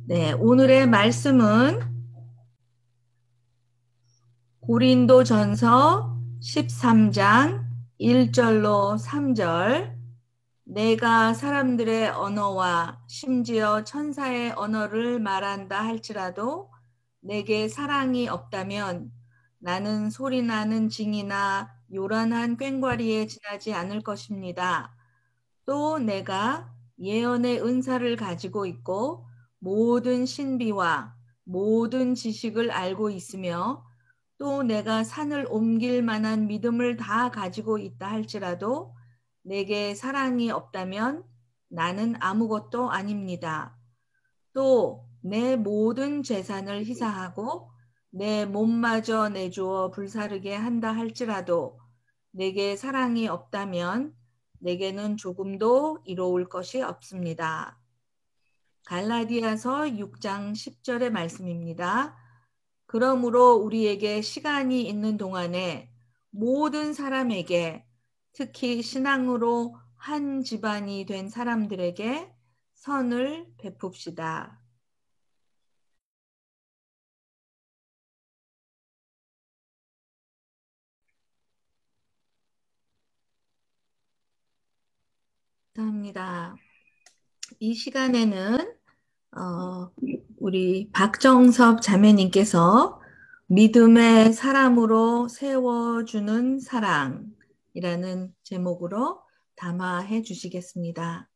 네, 오늘의 말씀은 고린도전서 13장 1절로 3절. 내가 사람들의 언어와 심지어 천사의 언어를 말한다 할지라도 내게 사랑이 없다면 나는 소리나는 징이나 요란한 꽹과리에 지나지 않을 것입니다. 또 내가 예언의 은사를 가지고 있고 모든 신비와 모든 지식을 알고 있으며 또 내가 산을 옮길 만한 믿음을 다 가지고 있다 할지라도 내게 사랑이 없다면 나는 아무것도 아닙니다. 또 내 모든 재산을 희사하고 내 몸마저 내주어 불사르게 한다 할지라도 내게 사랑이 없다면 내게는 조금도 이로울 것이 없습니다. 갈라디아서 6장 10절의 말씀입니다. 그러므로 우리에게 시간이 있는 동안에 모든 사람에게, 특히 신앙으로 한 집안이 된 사람들에게 선을 베풉시다. 감사합니다. 이 시간에는 우리 박정섭 자매님께서 믿음의 사람으로 세워주는 사랑이라는 제목으로 담화해 주시겠습니다.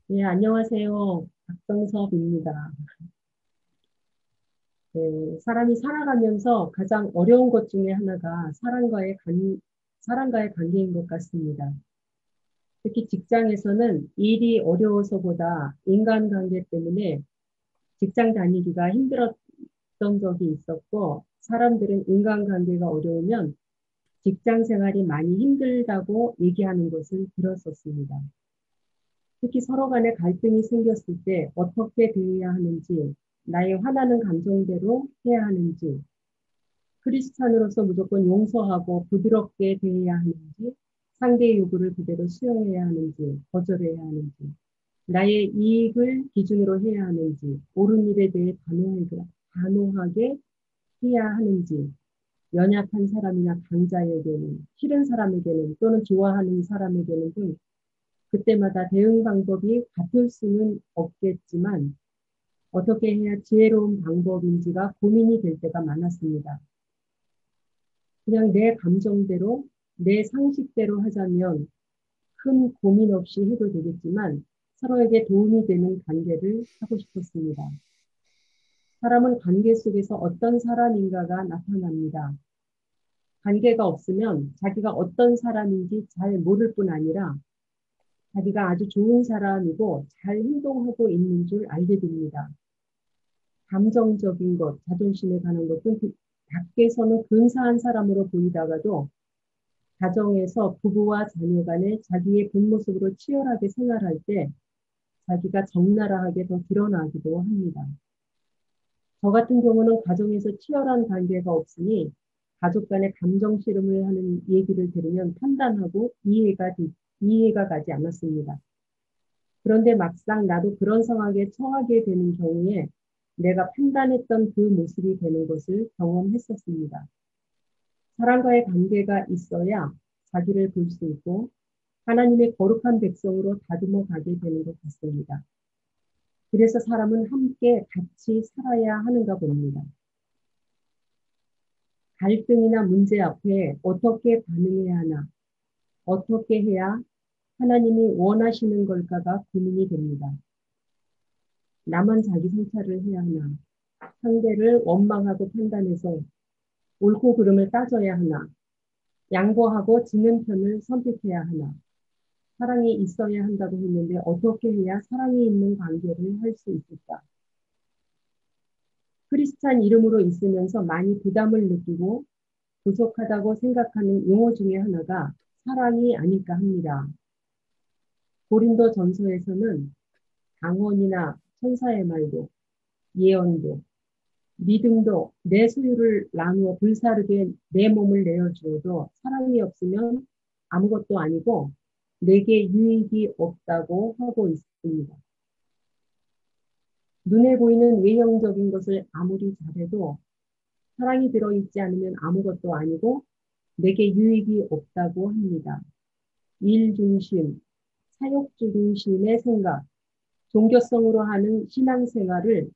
네, 안녕하세요. 박정섭입니다. 네, 사람이 살아가면서 가장 어려운 것 중에 하나가 사람과의 관계인 것 같습니다. 특히 직장에서는 일이 어려워서보다 인간관계 때문에 직장 다니기가 힘들었던 적이 있었고, 사람들은 인간관계가 어려우면 직장 생활이 많이 힘들다고 얘기하는 것을 들었었습니다. 특히 서로 간에 갈등이 생겼을 때 어떻게 대해야 하는지, 나의 화나는 감정대로 해야 하는지, 크리스찬으로서 무조건 용서하고 부드럽게 대해야 하는지, 상대의 요구를 그대로 수용해야 하는지, 거절해야 하는지, 나의 이익을 기준으로 해야 하는지, 옳은 일에 대해 단호하게 해야 하는지, 연약한 사람이나 강자에게는, 싫은 사람에게는 또는 좋아하는 사람에게는 등 그때마다 대응 방법이 같을 수는 없겠지만 어떻게 해야 지혜로운 방법인지가 고민이 될 때가 많았습니다. 그냥 내 감정대로, 내 상식대로 하자면 큰 고민 없이 해도 되겠지만 서로에게 도움이 되는 관계를 하고 싶었습니다. 사람은 관계 속에서 어떤 사람인가가 나타납니다. 관계가 없으면 자기가 어떤 사람인지 잘 모를 뿐 아니라 자기가 아주 좋은 사람이고 잘 행동하고 있는 줄 알게 됩니다. 감정적인 것, 자존심에 관한 것은 밖에서는 근사한 사람으로 보이다가도 가정에서 부부와 자녀 간에 자기의 본 모습으로 치열하게 생활할 때 자기가 적나라하게 더 드러나기도 합니다. 저 같은 경우는 가정에서 치열한 관계가 없으니 가족 간의 감정 씨름을 하는 얘기를 들으면 판단하고 이해가 가지 않았습니다. 그런데 막상 나도 그런 상황에 처하게 되는 경우에 내가 판단했던 그 모습이 되는 것을 경험했었습니다. 사람과의 관계가 있어야 자기를 볼 수 있고 하나님의 거룩한 백성으로 다듬어 가게 되는 것 같습니다. 그래서 사람은 함께 같이 살아야 하는가 봅니다. 갈등이나 문제 앞에 어떻게 반응해야 하나, 어떻게 해야 하나님이 원하시는 걸까가 고민이 됩니다. 나만 자기 성찰을 해야 하나, 상대를 원망하고 판단해서 옳고 그름을 따져야 하나, 양보하고 지는 편을 선택해야 하나, 사랑이 있어야 한다고 했는데 어떻게 해야 사랑이 있는 관계를 할 수 있을까? 크리스찬 이름으로 있으면서 많이 부담을 느끼고 부족하다고 생각하는 용어 중에 하나가 사랑이 아닐까 합니다. 고린도 전서에서는 당언이나 천사의 말도, 예언도, 믿음도 내 소유를 나누어 불사르게 내 몸을 내어주어도 사랑이 없으면 아무것도 아니고 내게 유익이 없다고 하고 있습니다. 눈에 보이는 외형적인 것을 아무리 잘해도 사랑이 들어있지 않으면 아무것도 아니고 내게 유익이 없다고 합니다. 일 중심, 사욕 중심의 생각, 종교성으로 하는 신앙생활을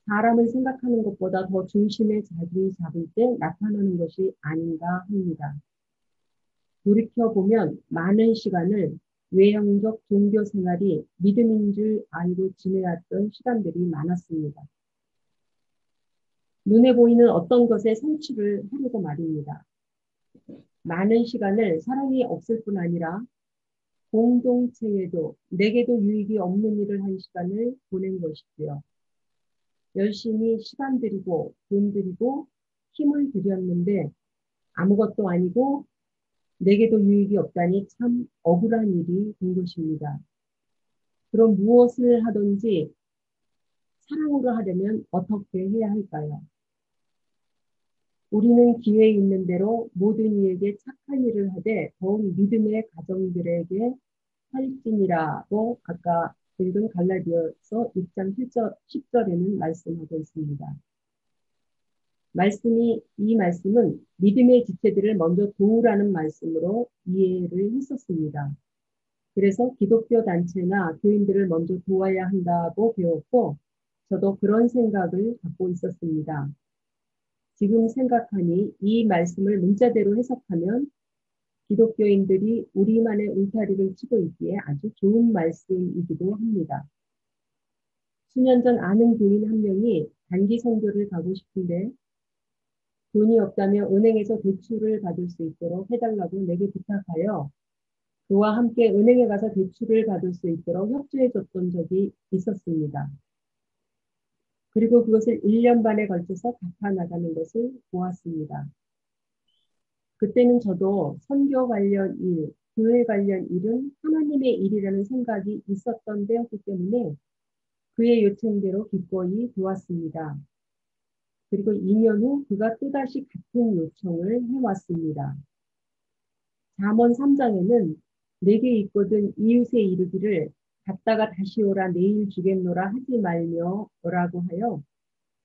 사람을 생각하는 것보다 더 중심에 자리 잡을 때 나타나는 것이 아닌가 합니다. 돌이켜보면 많은 시간을 외형적 종교생활이 믿음인 줄 알고 지내왔던 시간들이 많았습니다. 눈에 보이는 어떤 것에 성취를 하려고 말입니다. 많은 시간을 사랑이 없을 뿐 아니라 공동체에도 내게도 유익이 없는 일을 한 시간을 보낸 것이고요. 열심히 시간 들이고 돈 들이고 힘을 들였는데 아무것도 아니고 내게도 유익이 없다니 참 억울한 일이 된 것입니다. 그럼 무엇을 하든지 사랑으로 하려면 어떻게 해야 할까요? 우리는 기회 있는 대로 모든 이에게 착한 일을 하되 더욱 믿음의 가정들에게 할지니라고 아까 읽은 갈라디아서 6장 10절에는 말씀하고 있습니다. 이 말씀은 믿음의 지체들을 먼저 도우라는 말씀으로 이해를 했었습니다. 그래서 기독교 단체나 교인들을 먼저 도와야 한다고 배웠고 저도 그런 생각을 갖고 있었습니다. 지금 생각하니 이 말씀을 문자대로 해석하면 기독교인들이 우리만의 울타리를 치고 있기에 아주 좋은 말씀이기도 합니다. 수년 전 아는 교인 한 명이 단기 선교를 가고 싶은데 돈이 없다며 은행에서 대출을 받을 수 있도록 해달라고 내게 부탁하여 그와 함께 은행에 가서 대출을 받을 수 있도록 협조해줬던 적이 있었습니다. 그리고 그것을 1년 반에 걸쳐서 갚아나가는 것을 보았습니다. 그때는 저도 선교 관련 일, 교회 관련 일은 하나님의 일이라는 생각이 있었던 때였기 때문에 그의 요청대로 기꺼이 도왔습니다. 그리고 2년 후 그가 또다시 같은 요청을 해왔습니다. 잠언 3장에는 내게 있거든 이웃에 이르기를 갔다가 다시 오라 내일 주겠노라 하지 말며 라고 하여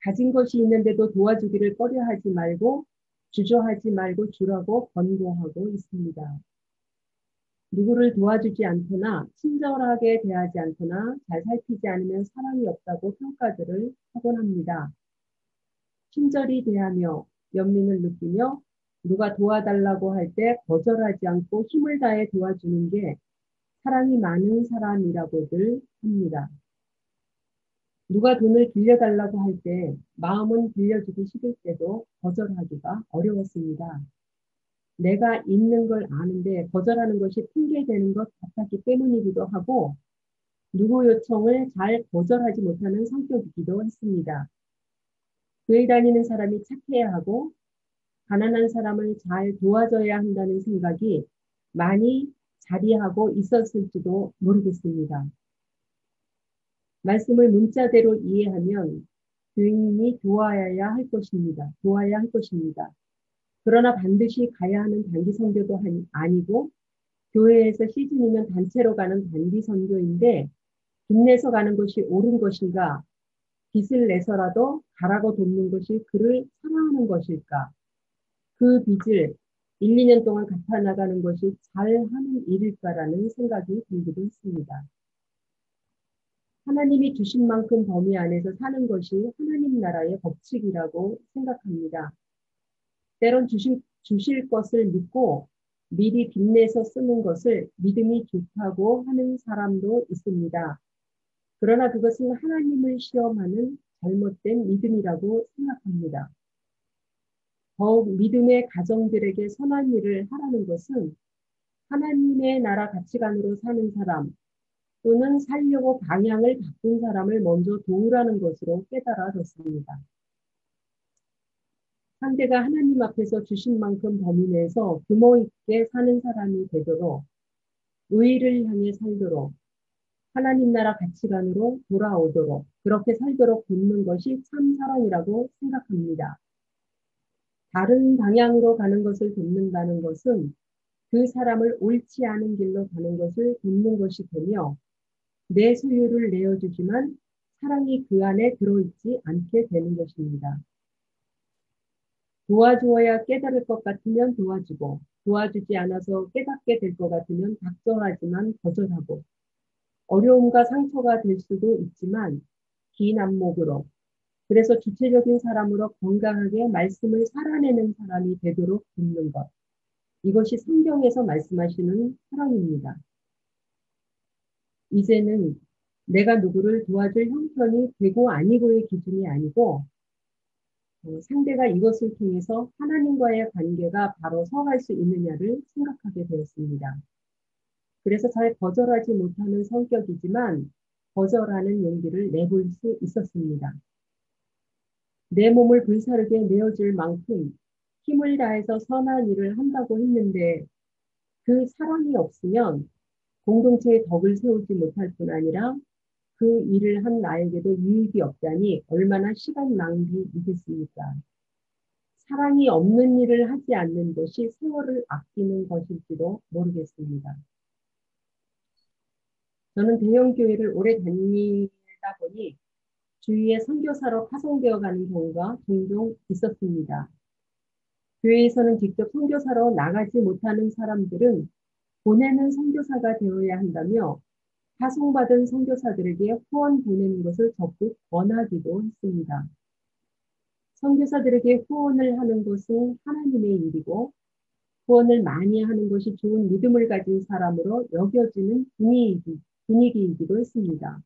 가진 것이 있는데도 도와주기를 꺼려하지 말고 주저하지 말고 주라고 권고하고 있습니다. 누구를 도와주지 않거나 친절하게 대하지 않거나 잘 살피지 않으면 사랑이 없다고 평가들을 하곤 합니다. 친절히 대하며 연민을 느끼며 누가 도와달라고 할 때 거절하지 않고 힘을 다해 도와주는 게 사랑이 많은 사람이라고들 합니다. 누가 돈을 빌려달라고 할 때 마음은 빌려주기 싫을 때도 거절하기가 어려웠습니다. 내가 있는 걸 아는데 거절하는 것이 핑계되는 것 같았기 때문이기도 하고 누구 요청을 잘 거절하지 못하는 성격이기도 했습니다. 교회 다니는 사람이 착해야 하고 가난한 사람을 잘 도와줘야 한다는 생각이 많이 자리하고 있었을지도 모르겠습니다. 말씀을 문자대로 이해하면 교인이 도와야 할 것입니다. 도와야 할 것입니다. 그러나 반드시 가야 하는 단기 선교도 아니고 교회에서 시즌이면 단체로 가는 단기 선교인데 빚내서 가는 것이 옳은 것인가? 빚을 내서라도 가라고 돕는 것이 그를 사랑하는 것일까? 그 빚을 1, 2년 동안 갚아나가는 것이 잘하는 일일까라는 생각이 들기도 했습니다. 하나님이 주신 만큼 범위 안에서 사는 것이 하나님 나라의 법칙이라고 생각합니다. 때론 주실 것을 믿고 미리 빚내서 쓰는 것을 믿음이 좋다고 하는 사람도 있습니다. 그러나 그것은 하나님을 시험하는 잘못된 믿음이라고 생각합니다. 더욱 믿음의 가정들에게 선한 일을 하라는 것은 하나님의 나라 가치관으로 사는 사람 또는 살려고 방향을 바꾼 사람을 먼저 도우라는 것으로 깨달아졌습니다. 상대가 하나님 앞에서 주신 만큼 범위 내에서 규모 있게 사는 사람이 되도록 의를 향해 살도록 하나님 나라 가치관으로 돌아오도록 그렇게 살도록 돕는 것이 참 사랑이라고 생각합니다. 다른 방향으로 가는 것을 돕는다는 것은 그 사람을 옳지 않은 길로 가는 것을 돕는 것이 되며 내 소유를 내어주지만 사랑이 그 안에 들어있지 않게 되는 것입니다. 도와주어야 깨달을 것 같으면 도와주고 도와주지 않아서 깨닫게 될 것 같으면 적절하지만 거절하고 어려움과 상처가 될 수도 있지만 긴 안목으로 그래서 주체적인 사람으로 건강하게 말씀을 살아내는 사람이 되도록 돕는 것. 이것이 성경에서 말씀하시는 사랑입니다. 이제는 내가 누구를 도와줄 형편이 되고 아니고의 기준이 아니고 상대가 이것을 통해서 하나님과의 관계가 바로 서갈 수 있느냐를 생각하게 되었습니다. 그래서 잘 거절하지 못하는 성격이지만 거절하는 용기를 내볼 수 있었습니다. 내 몸을 불사르게 내어줄 만큼 힘을 다해서 선한 일을 한다고 했는데 그 사랑이 없으면 공동체의 덕을 세우지 못할 뿐 아니라 그 일을 한 나에게도 유익이 없다니 얼마나 시간 낭비이겠습니까? 사랑이 없는 일을 하지 않는 것이 세월을 아끼는 것일지도 모르겠습니다. 저는 대형교회를 오래 다니다 보니 주위에 선교사로 파송되어 가는 경우가 종종 있었습니다. 교회에서는 직접 선교사로 나가지 못하는 사람들은 보내는 선교사가 되어야 한다며 파송받은 선교사들에게 후원 보내는 것을 적극 권하기도 했습니다. 선교사들에게 후원을 하는 것은 하나님의 일이고 후원을 많이 하는 것이 좋은 믿음을 가진 사람으로 여겨지는 분위기이기도 했습니다.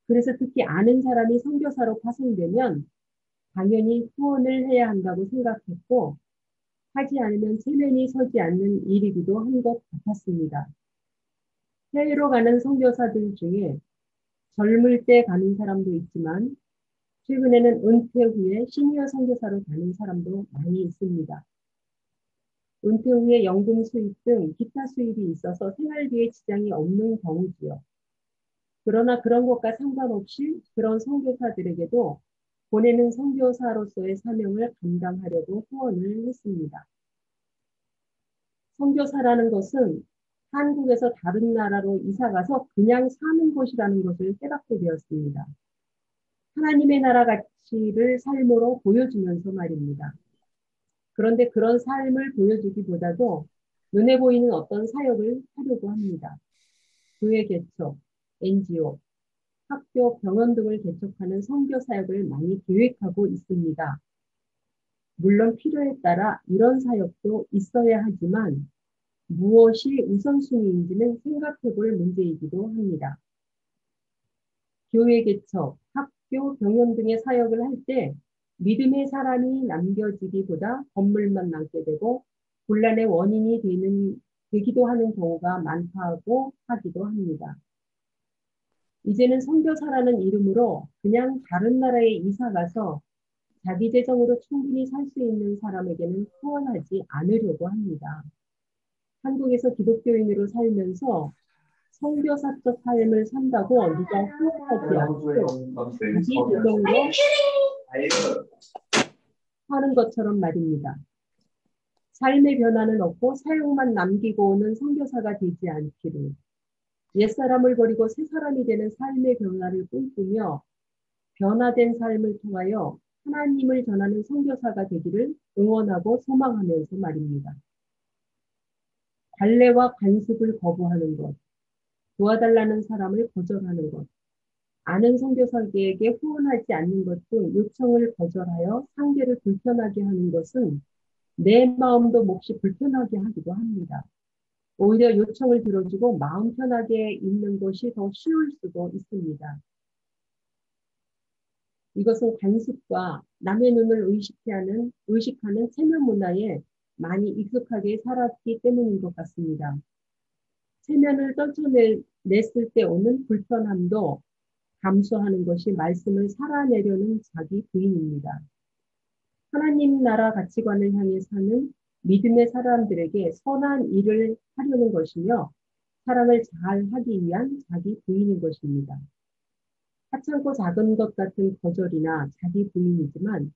그래서 특히 아는 사람이 선교사로 파송되면 당연히 후원을 해야 한다고 생각했고 하지 않으면 체면이 서지 않는 일이기도 한 것 같았습니다. 해외로 가는 선교사들 중에 젊을 때 가는 사람도 있지만 최근에는 은퇴 후에 시니어 선교사로 가는 사람도 많이 있습니다. 은퇴 후에 연금 수입 등 기타 수입이 있어서 생활비에 지장이 없는 경우지요. 그러나 그런 것과 상관없이 그런 선교사들에게도 보내는 선교사로서의 사명을 감당하려고 후원을 했습니다. 선교사라는 것은 한국에서 다른 나라로 이사가서 그냥 사는 것이라는 것을 깨닫게 되었습니다. 하나님의 나라 가치를 삶으로 보여주면서 말입니다. 그런데 그런 삶을 보여주기보다도 눈에 보이는 어떤 사역을 하려고 합니다. 교회 개척, NGO, 학교, 병원 등을 개척하는 선교 사역을 많이 계획하고 있습니다. 물론 필요에 따라 이런 사역도 있어야 하지만 무엇이 우선순위인지는 생각해 볼 문제이기도 합니다. 교회 개척, 학교, 병원 등의 사역을 할 때 믿음의 사람이 남겨지기보다 건물만 남게 되고 혼란의 원인이 되기도 하는 경우가 많다고 하기도 합니다. 이제는 선교사라는 이름으로 그냥 다른 나라에 이사 가서 자기 재정으로 충분히 살 수 있는 사람에게는 후원하지 않으려고 합니다. 한국에서 기독교인으로 살면서 선교사적 삶을 산다고 누가 후원하지 않고 자기 재정으로 사는 것처럼 말입니다. 삶의 변화는 없고 사용만 남기고 오는 선교사가 되지 않기를 옛사람을 버리고 새사람이 되는 삶의 변화를 꿈꾸며 변화된 삶을 통하여 하나님을 전하는 선교사가 되기를 응원하고 소망하면서 말입니다. 관례와 관습을 거부하는 것, 도와달라는 사람을 거절하는 것, 아는 선교사에게 후원하지 않는 것 등 요청을 거절하여 상대를 불편하게 하는 것은 내 마음도 몹시 불편하게 하기도 합니다. 오히려 요청을 들어주고 마음 편하게 있는 것이 더 쉬울 수도 있습니다. 이것은 관습과 남의 눈을 의식하는 체면 문화에 많이 익숙하게 살았기 때문인 것 같습니다. 체면을 떨쳐냈을 때 오는 불편함도 감수하는 것이 말씀을 살아내려는 자기 부인입니다. 하나님 나라 가치관을 향해 사는 믿음의 사람들에게 선한 일을 하려는 것이며 사랑을 잘 하기 위한 자기 부인인 것입니다. 하찮고 작은 것 같은 거절이나 자기 부인이지만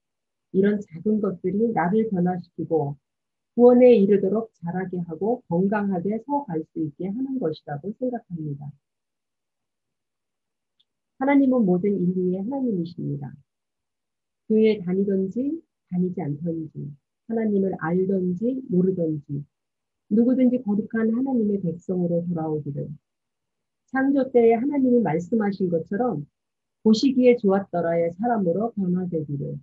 이런 작은 것들이 나를 변화시키고 구원에 이르도록 자라게 하고 건강하게 서갈 수 있게 하는 것이라고 생각합니다. 하나님은 모든 인류의 하나님이십니다. 교회에 다니든지 다니지 않던지, 하나님을 알던지 모르던지, 누구든지 거룩한 하나님의 백성으로 돌아오기를, 창조 때에 하나님이 말씀하신 것처럼 보시기에 좋았더라의 사람으로 변화되기를,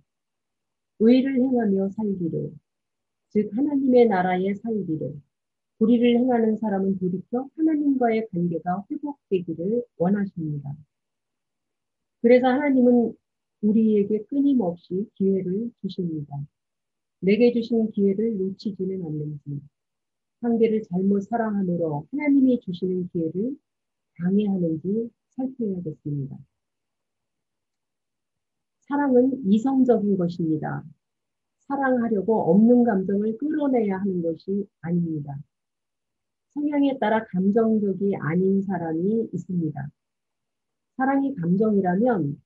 의를 행하며 살기를, 즉 하나님의 나라에 살기를, 불의를 행하는 사람은 돌이켜 하나님과의 관계가 회복되기를 원하십니다. 그래서 하나님은 우리에게 끊임없이 기회를 주십니다. 내게 주신 기회를 놓치지는 않는지, 상대를 잘못 사랑함으로 하나님이 주시는 기회를 방해하는지 살펴야겠습니다. 사랑은 이성적인 것입니다. 사랑하려고 없는 감정을 끌어내야 하는 것이 아닙니다. 성향에 따라 감정적이 아닌 사람이 있습니다. 사랑이 감정이라면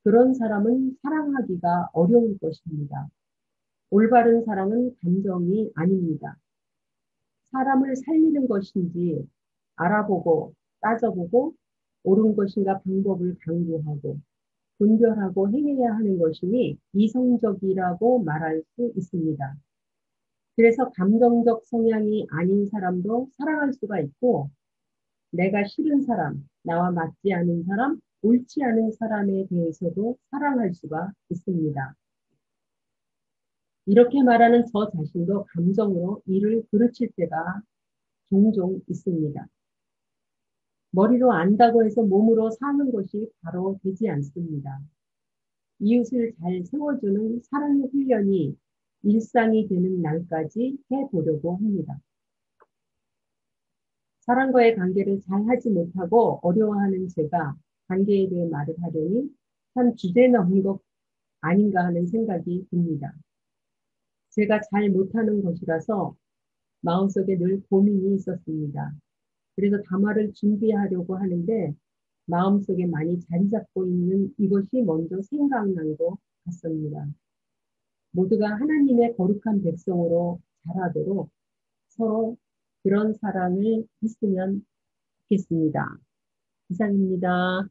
그런 사람은 사랑하기가 어려울 것입니다. 올바른 사랑은 감정이 아닙니다. 사람을 살리는 것인지 알아보고 따져보고 옳은 것인가 방법을 강구하고 분별하고 행해야 하는 것이니 이성적이라고 말할 수 있습니다. 그래서 감정적 성향이 아닌 사람도 사랑할 수가 있고 내가 싫은 사람, 나와 맞지 않은 사람, 옳지 않은 사람에 대해서도 사랑할 수가 있습니다. 이렇게 말하는 저 자신도 감정으로 이를 그르칠 때가 종종 있습니다. 머리로 안다고 해서 몸으로 사는 것이 바로 되지 않습니다. 이웃을 잘 세워주는 사랑의 훈련이 일상이 되는 날까지 해보려고 합니다. 사람과의 관계를 잘 하지 못하고 어려워하는 제가 관계에 대해 말을 하려니 참 주제넘은 것 아닌가 하는 생각이 듭니다. 제가 잘 못하는 것이라서 마음속에 늘 고민이 있었습니다. 그래서 담화를 준비하려고 하는데 마음속에 많이 자리 잡고 있는 이것이 먼저 생각난 것 같습니다. 모두가 하나님의 거룩한 백성으로 자라도록 서로 그런 사랑을 했으면 좋겠습니다. 이상입니다.